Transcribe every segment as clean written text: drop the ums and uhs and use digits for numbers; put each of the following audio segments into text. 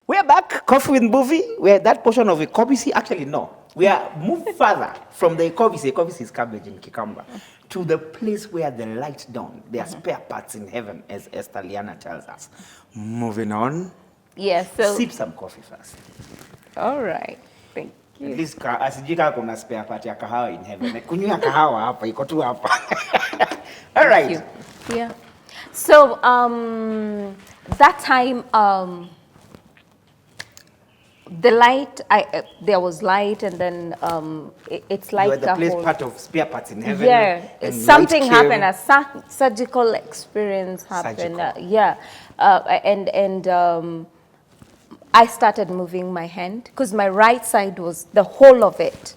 We're back, Coffee with Movie. We're at that portion of a Ekobisi. Actually, no. We are moved further from the Ekobisi. Ekobisi is cabbage in cucumber. To the place where the light dawn. There are spare parts in heaven, as Esther Liana tells us. Moving on. Yes, so... Sip some coffee first. All right. Thank you. At least, asijika kuna spare part ya kahawa in heaven. Kunywa kahawa hapa, iko tu hapa. All right. Thank you. Yeah. So, that time, the light, there was light, and then it's like you were the place part of spare parts in heaven. Yeah, something happened. A surgical experience happened. I started moving my hand because my right side was the whole of it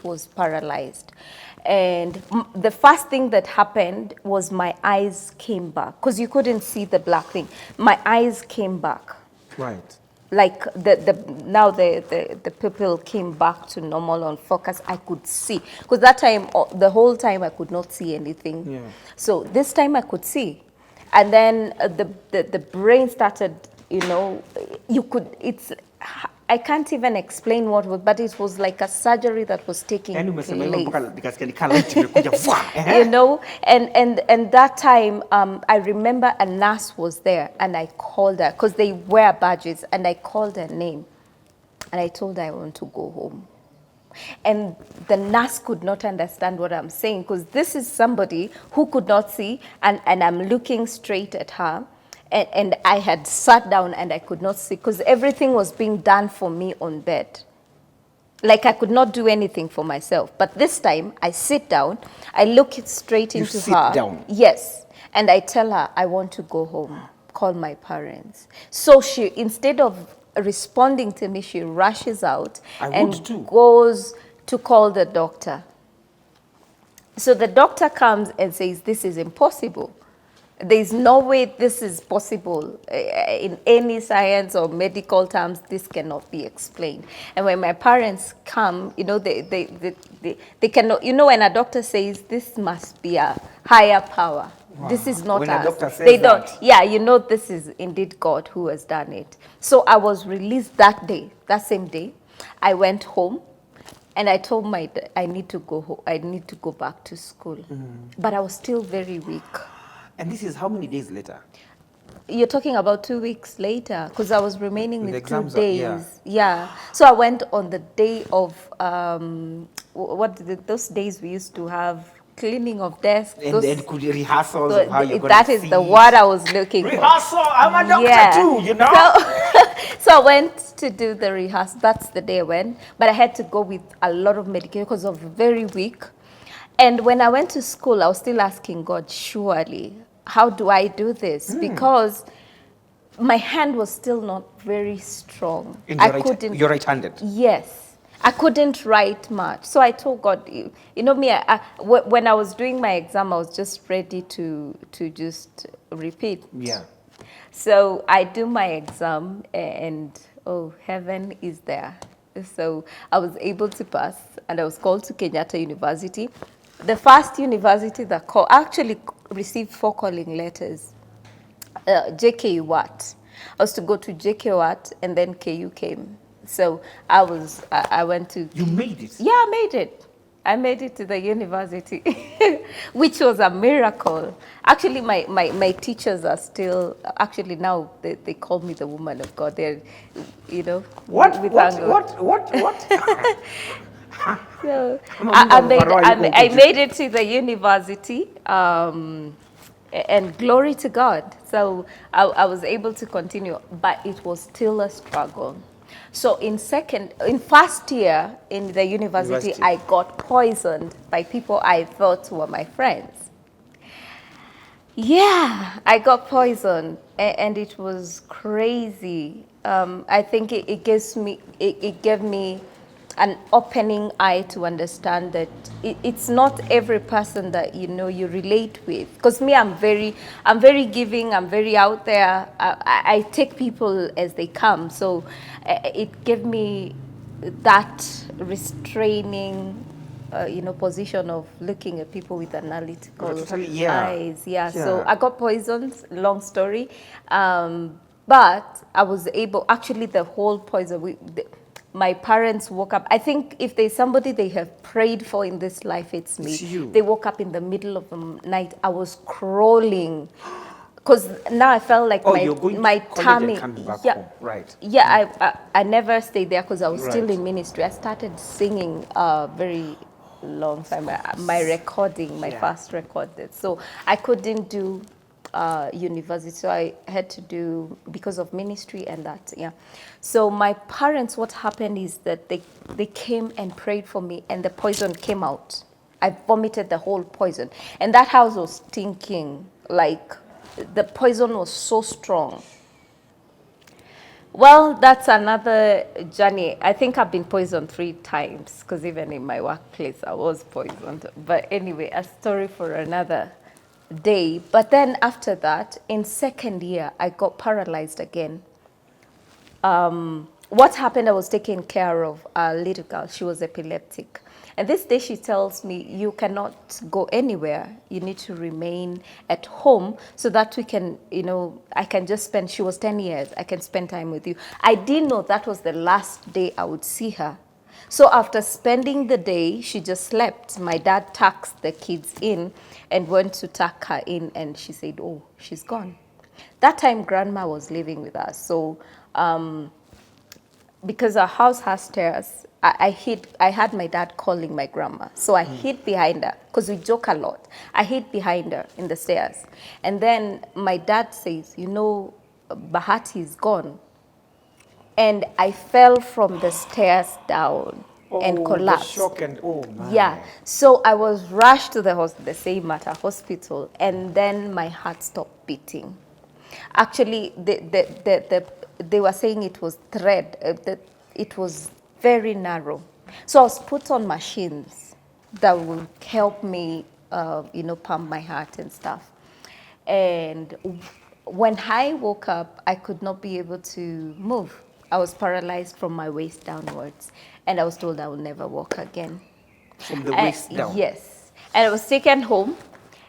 was paralyzed. And the first thing that happened was my eyes came back because you couldn't see the black thing. My eyes came back. Right. Like the pupil came back to normal on focus. I could see because that time, the whole time I could not see anything. Yeah. So this time I could see, and then the brain started. You know, I can't even explain what was, but it was like a surgery that was taking place. You know, and that time, I remember a nurse was there, and I called her, because they wear badges, and I called her name, and I told her I want to go home. And the nurse could not understand what I'm saying, because this is somebody who could not see, and I'm looking straight at her. And I had sat down and I could not see because everything was being done for me on bed. Like I could not do anything for myself. But this time I sit down, I look straight into her. You sit down? Yes. And I tell her, I want to go home, call my parents. So she, instead of responding to me, she rushes out and goes to call the doctor. So the doctor comes and says, this is impossible. There's no way this is possible. In any science or medical terms, this cannot be explained. And when my parents come, you know, they cannot, you know, when a doctor says this must be a higher power, wow. This is not when us. A doctor says they don't. That. Yeah, you know, this is indeed God who has done it. So I was released that day, that same day. I went home. And I told my dad, I need to go home. I need to go back to school. But I was still very weak. And this is how many days later? You're talking about 2 weeks later, because I was remaining with 2 days. Yeah. So I went on the day of, those days we used to have cleaning of desks. And then could you rehearsals of how you're going to That is the word I was looking for. Rehearsal, I'm a doctor too, you know? So I went to do the rehearsal. That's the day I went. But I had to go with a lot of medication because I was very weak. And when I went to school, I was still asking God, surely, how do I do this? Because my hand was still not very strong. You're right-handed? Yes. I couldn't write much. So I told God, you know me, when I was doing my exam, I was just ready to just repeat. Yeah. So I do my exam and, oh, heaven is there. So I was able to pass and I was called to Kenyatta University. The first university that actually received 4 calling letters, JKU Watt. I was to go to JKU Watt and then KU came. So I went to... You made it? Yeah, I made it. I made it to the university, which was a miracle. Actually, my teachers are still, actually now they call me the woman of God. They're, you know. What? So I made it to the university, and glory to God. So I was able to continue, but it was still a struggle. So in first year in the university, I got poisoned by people I thought were my friends. Yeah, I got poisoned, and it was crazy. I think it gave me an opening eye to understand that it's not every person that you relate with. Because me, I'm very giving. I'm very out there. I take people as they come. So it gave me that restraining position of looking at people with analytical Totally, eyes. Yeah. So I got poisoned. Long story, but I was able. Actually, the whole poison. My parents woke up. I think if there's somebody they have prayed for in this life, it's me. It's you. They woke up in the middle of the night. I was crawling. Because now I felt like my tummy. Yeah, home. Right. Yeah, I never stayed there because I was still in ministry. I started singing very long time. My recording, my first recorded. So I couldn't do university. So I had to do because of ministry and that. Yeah. So my parents, what happened is that they came and prayed for me, and the poison came out. I vomited the whole poison, and that house was stinking like. The poison was so strong. Well, that's another journey. I think I've been poisoned 3 times because even in my workplace I was poisoned. But anyway, a story for another day. But then after that, in second year, I got paralyzed again. What happened, I was taking care of a little girl. She was epileptic. And this day she tells me, you cannot go anywhere. You need to remain at home so that we can, I can just spend, she was 10 years, I can spend time with you. I didn't know that was the last day I would see her. So after spending the day, she just slept. My dad tucked the kids in and went to tuck her in, and she said, oh, she's gone. That time grandma was living with us. So because our house has stairs, I had my dad calling my grandma. So I hid behind her because we joke a lot. I hid behind her in the stairs. And then my dad says, Bahati is gone. And I fell from the stairs down and collapsed. The shock and my. Yeah. So I was rushed to the same Mater hospital, and then my heart stopped beating. Actually, they were saying it was thread, that it was very narrow. So I was put on machines that will help me, pump my heart and stuff. And when I woke up, I could not be able to move. I was paralyzed from my waist downwards, and I was told I would never walk again. From the waist down? Yes. And I was taken home,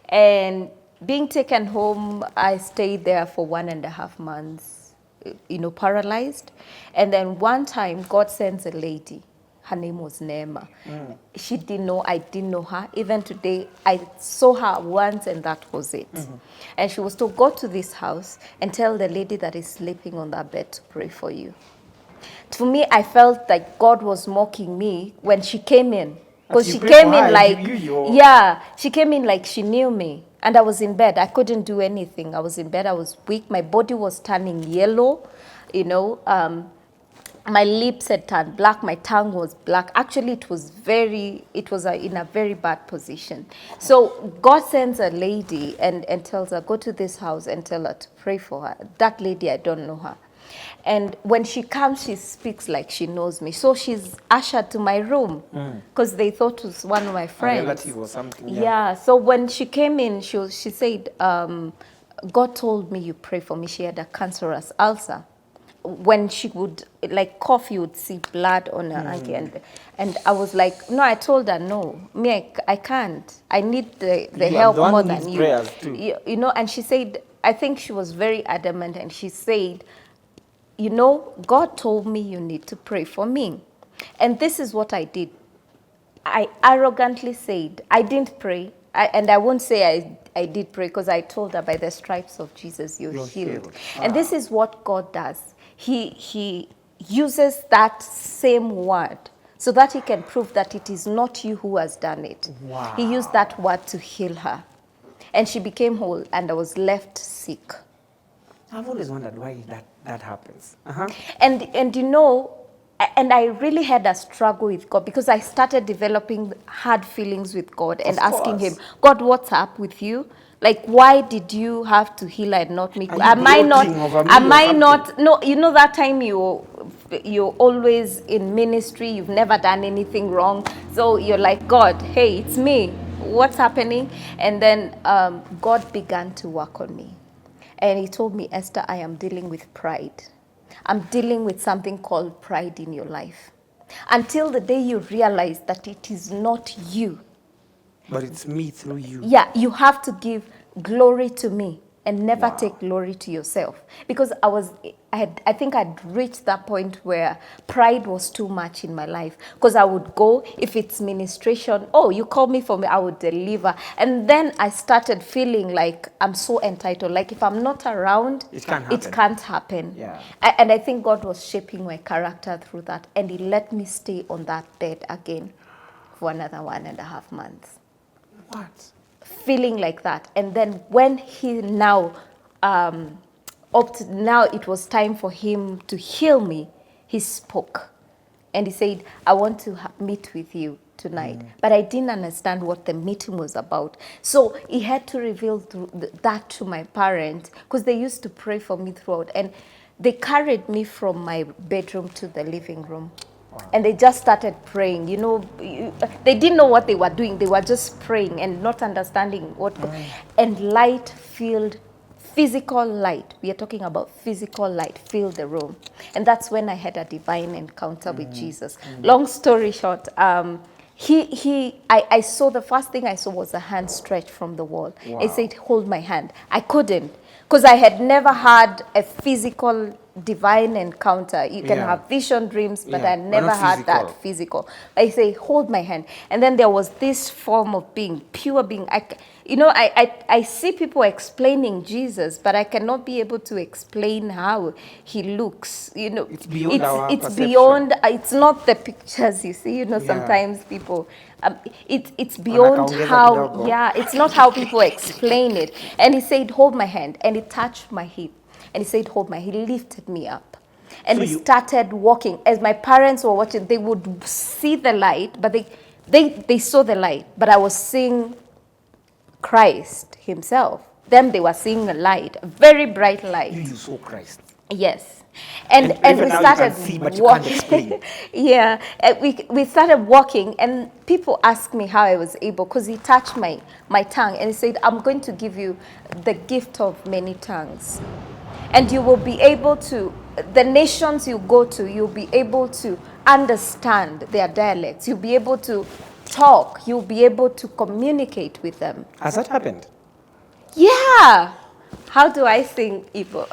and being taken home, I stayed there for 1.5 months, paralyzed. And then one time, God sends a lady. Her name was Nema. She didn't know, I didn't know her. Even today, I saw her once, and that was it. And she was told, go to this house and tell the lady that is sleeping on that bed to pray for you. To me, I felt like God was mocking me when she came in. Because she came in like, she came in like she knew me. And I was in bed. I couldn't do anything. I was in bed. I was weak. My body was turning yellow. My lips had turned black. My tongue was black. Actually, it was in a very bad position. So God sends a lady and tells her, go to this house and tell her to pray for her. That lady, I don't know her. And when she comes, she speaks like she knows me. So she's ushered to my room because they thought it was one of my friends. A relative or something. Yeah. So when she came in, she said, God told me you pray for me. She had a cancerous ulcer. When she would cough, you would see blood on her ankle. And I was like, no, I told her, no, I can't. I need the help more than you. Too. And she said, I think she was very adamant, and she said, God told me you need to pray for me. And this is what I did. I arrogantly said, I didn't pray. And I won't say I did pray, because I told her, by the stripes of Jesus, you're healed. And this is what God does. He uses that same word so that he can prove that it is not you who has done it. Wow. He used that word to heal her. And she became whole, and I was left sick. I've always wondered why that happens. And I really had a struggle with God, because I started developing hard feelings with God and asking him, God, what's up with you? Like, why did you have to heal and not me? Am I not? No, that time you're always in ministry, you've never done anything wrong. So you're like, God, hey, it's me. What's happening? And then God began to work on me. And he told me, Esther, I am dealing with pride. I'm dealing with something called pride in your life. until the day you realize that it is not you. But it's me through you. Yeah, you have to give glory to me and never take glory to yourself. Because I think I'd reached that point where pride was too much in my life. Because I would go, if it's ministration, oh, you call me for me, I would deliver. And then I started feeling like I'm so entitled. Like if I'm not around, it can't happen. It can't happen. Yeah. And I think God was shaping my character through that. And he let me stay on that bed again for another 1.5 months. What? Feeling like that. And then when he now now it was time for him to heal me, he spoke. And he said, I want to meet with you tonight. But I didn't understand what the meeting was about. So he had to reveal that to my parents, because they used to pray for me throughout. And they carried me from my bedroom to the living room. And they just started praying. You know, they didn't know what they were doing. They were just praying and not understanding what. And light filled, physical light. We are talking about physical light filled the room. And that's when I had a divine encounter with Jesus. Long story short, I saw, the first thing I saw was a hand stretched from the wall. I said, hold my hand. I couldn't, because I had never had a physical divine encounter. You can have vision dreams, but I never had that physical. I say, hold my hand. And then there was this form of being, pure being. I see people explaining Jesus, but I cannot be able to explain how he looks. You know, it's beyond our perception. Beyond. It's not the pictures you see. You know, sometimes people. It's beyond how. Yeah, it's not how people explain it. And he said, hold my hand, and he touched my hip. And he said, hold my, he lifted me up. And we started walking. As my parents were watching, they would see the light, but they saw the light. But I was seeing Christ himself. Them, they were seeing a light, a very bright light. You saw Christ. Yes. And we started see, but you can't explain. Yeah. We started walking, and people asked me how I was able, because he touched my tongue, and he said, I'm going to give you the gift of many tongues. And you will be able to, the nations you go to, you'll be able to understand their dialects. You'll be able to talk. You'll be able to communicate with them. Has that happened? Yeah. How do I sing Igbo?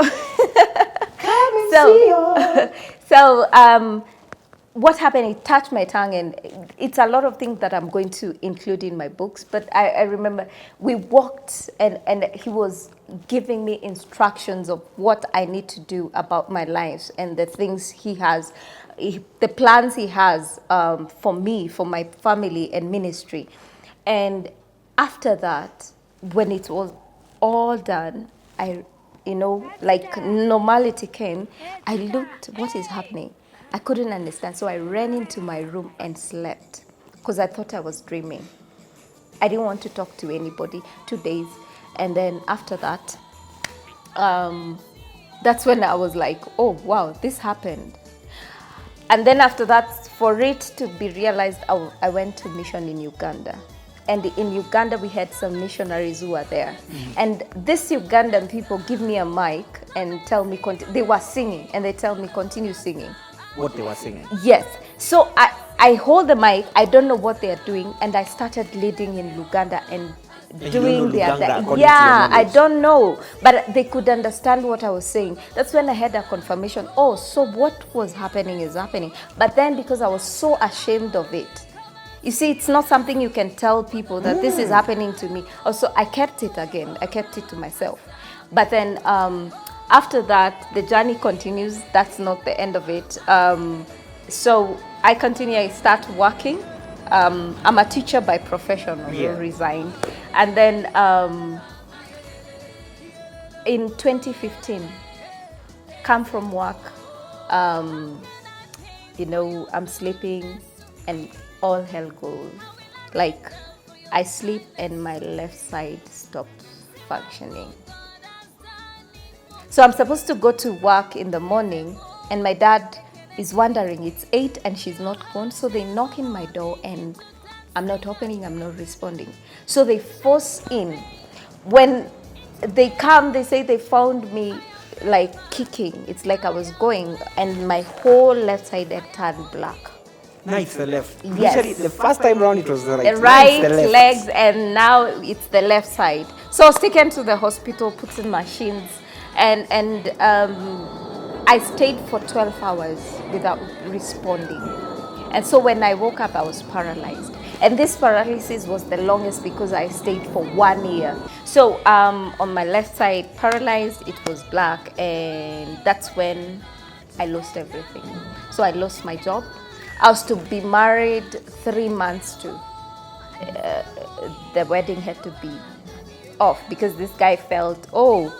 So what happened, it touched my tongue, and it's a lot of things that I'm going to include in my books. But I remember we walked, and he was giving me instructions of what I need to do about my life and the things he has, the plans he has for me, for my family and ministry. And after that, when it was all done, like normality came, I looked, what is happening? I couldn't understand. So I ran into my room and slept, because I thought I was dreaming. I didn't want to talk to anybody 2 days. And then after that, that's when I was like, oh, wow, this happened. And then after that, for it to be realized, I went to mission in Uganda. And in Uganda, we had some missionaries who were there. And these Ugandan people give me a mic and tell me, they were singing, and they tell me, continue singing. What they were singing? Yes. So I hold the mic, I don't know what they are doing, and I started leading in Uganda and doing their thing. Yeah, I don't know, but they could understand what I was saying. That's when I had a confirmation. Oh, so what was happening is happening. But then, because I was so ashamed of it, you see, it's not something you can tell people that this is happening to me. Also, I kept it again. I kept it to myself. But then after that, the journey continues. That's not the end of it. So I continue. I start working. I'm a teacher by profession. I resigned. And then in 2015, come from work. I'm sleeping, and all hell goes. Like, I sleep and my left side stops functioning. So I'm supposed to go to work in the morning, and my dad is wondering, it's 8 and she's not gone. So they knock in my door, and I'm not opening, I'm not responding. So they force in. When they come, they say they found me like kicking. It's like I was going, and my whole left side had turned black. Now it's the left. Yes. Usually, the first time round it was the right. The right legs, and now it's the left side. So I was taken to the hospital, put in machines, and I stayed for 12 hours without responding. And so when I woke up, I was paralyzed. And this paralysis was the longest because I stayed for 1 year. So on my left side, paralyzed, it was black, and that's when I lost everything. So I lost my job. I was to be married 3 months to. The wedding had to be off because this guy felt, oh,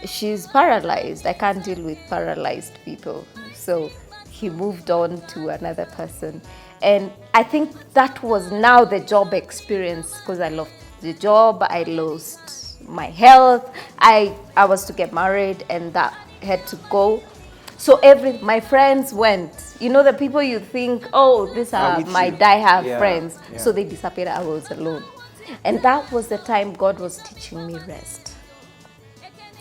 she's paralyzed. I can't deal with paralyzed people. So he moved on to another person. And I think that was now the job experience, because I lost the job, I lost my health. I was to get married, and that had to go. So my friends went. You know, the people you think, oh, these are my die-hard friends. Yeah. So they disappeared. I was alone. And that was the time God was teaching me rest.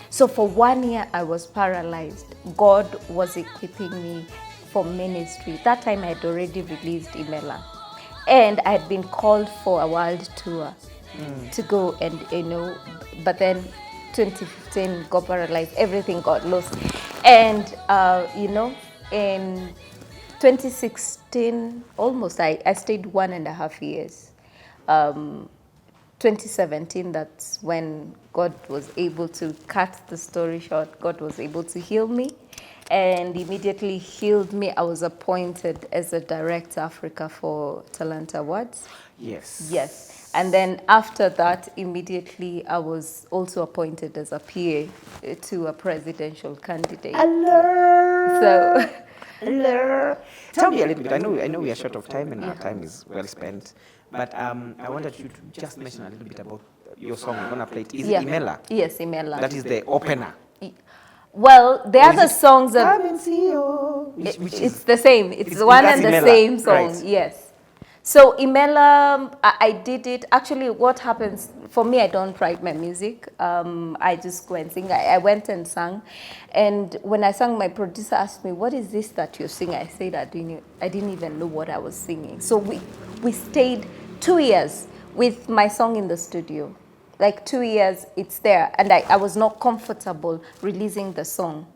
So for 1 year, I was paralyzed. God was equipping me for ministry. That time, I had already released Imela. And I had been called for a world tour to go and, but then 2015 got paralyzed. Everything got lost. And, in 2016, almost, I stayed 1.5 years. 2017, that's when God was able to cut the story short. God was able to heal me, and immediately healed me. I was appointed as a director Africa for Talent Awards. Yes. Yes. And then after that, immediately I was also appointed as a PA to a presidential candidate. Hello. So, hello. Tell me a little bit. I know we are short of time, and our time is well spent. But I wanted you to just mention a little bit about your song. We're going to play it. Is it Imela? Yes, Imela. That is the opener. Well, the other songs are... It's the same. It's the one and the same song. Right. Yes. So Imela, I did it. Actually, what happens, for me, I don't write my music. I just go and sing. I went and sang. And when I sang, my producer asked me, what is this that you're singing? I said, I didn't even know what I was singing. So we stayed 2 years with my song in the studio. Like 2 years, it's there. And I was not comfortable releasing the song.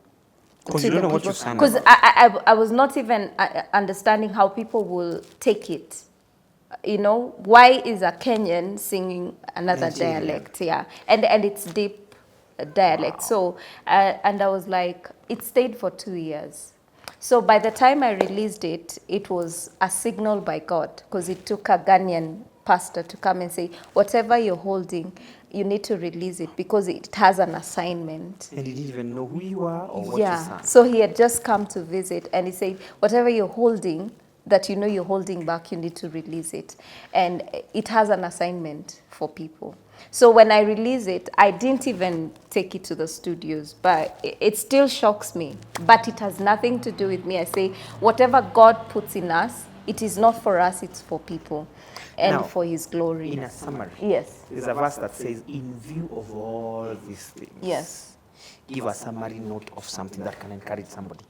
Because you don't know what you sang about. Because I was not even understanding how people will take it. You know, why is a Kenyan singing another dialect? Yeah, and it's deep dialect. Wow. So, and I was like, it stayed for 2 years. So by the time I released it, it was a signal by God, because it took a Ghanaian pastor to come and say, whatever you're holding, you need to release it because it has an assignment. And he didn't even know who you are or what you sang. So he had just come to visit, and he said, whatever you're holding, that you know you're holding back, you need to release it. And it has an assignment for people. So when I release it, I didn't even take it to the studios, but it still shocks me. But it has nothing to do with me. I say, whatever God puts in us, it is not for us, it's for people and now, for his glory. In a summary, yes, there's a verse that says, in view of all these things, yes, give a summary note of something that can encourage somebody.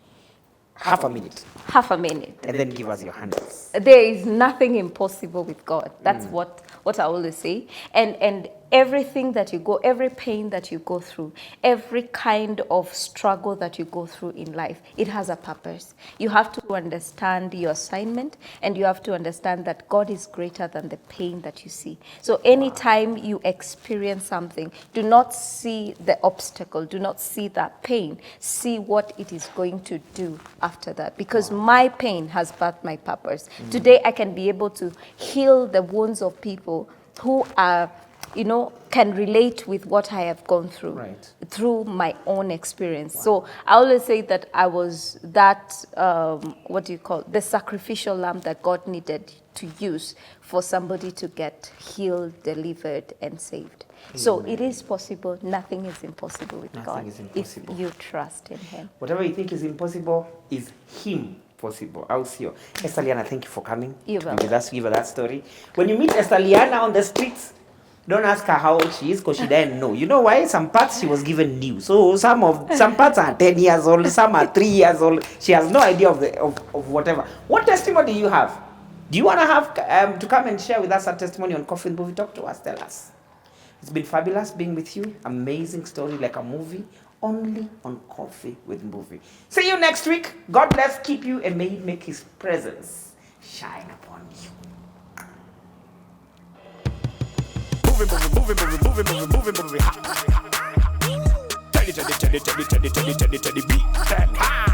Half a minute. Half a minute. And then give us your handles. There is nothing impossible with God. That's what I always say. And everything that you go, every pain that you go through, every kind of struggle that you go through in life, it has a purpose. You have to understand your assignment, and you have to understand that God is greater than the pain that you see. So anytime you experience something, do not see the obstacle, do not see that pain. See what it is going to do after that, because my pain has birthed my purpose. Today I can be able to heal the wounds of people who are, can relate with what I have gone through through my own experience. So I always say that I was that, the sacrificial lamb that God needed to use for somebody to get healed, delivered, and saved. Amen. So it is possible. Nothing is impossible with God if you trust in him. Whatever you think is impossible is him possible. I'll see you. Esther Liana, thank you for coming. You're welcome. Give us that story. When you meet Esther Liana on the streets, Don't ask her how old she is because she didn't know. You know why? Some parts she was given new. So some parts are 10 years old, some are 3 years old. She has no idea of whatever. What testimony do you have? Do you want to have to come and share with us a testimony on Coffee with Movie? Talk to us, tell us. It's been fabulous being with you. Amazing story, like a movie, only on Coffee with Movie. See you next week. God bless, keep you, and may He make His presence shine upon you. Moving. Teddy, beat.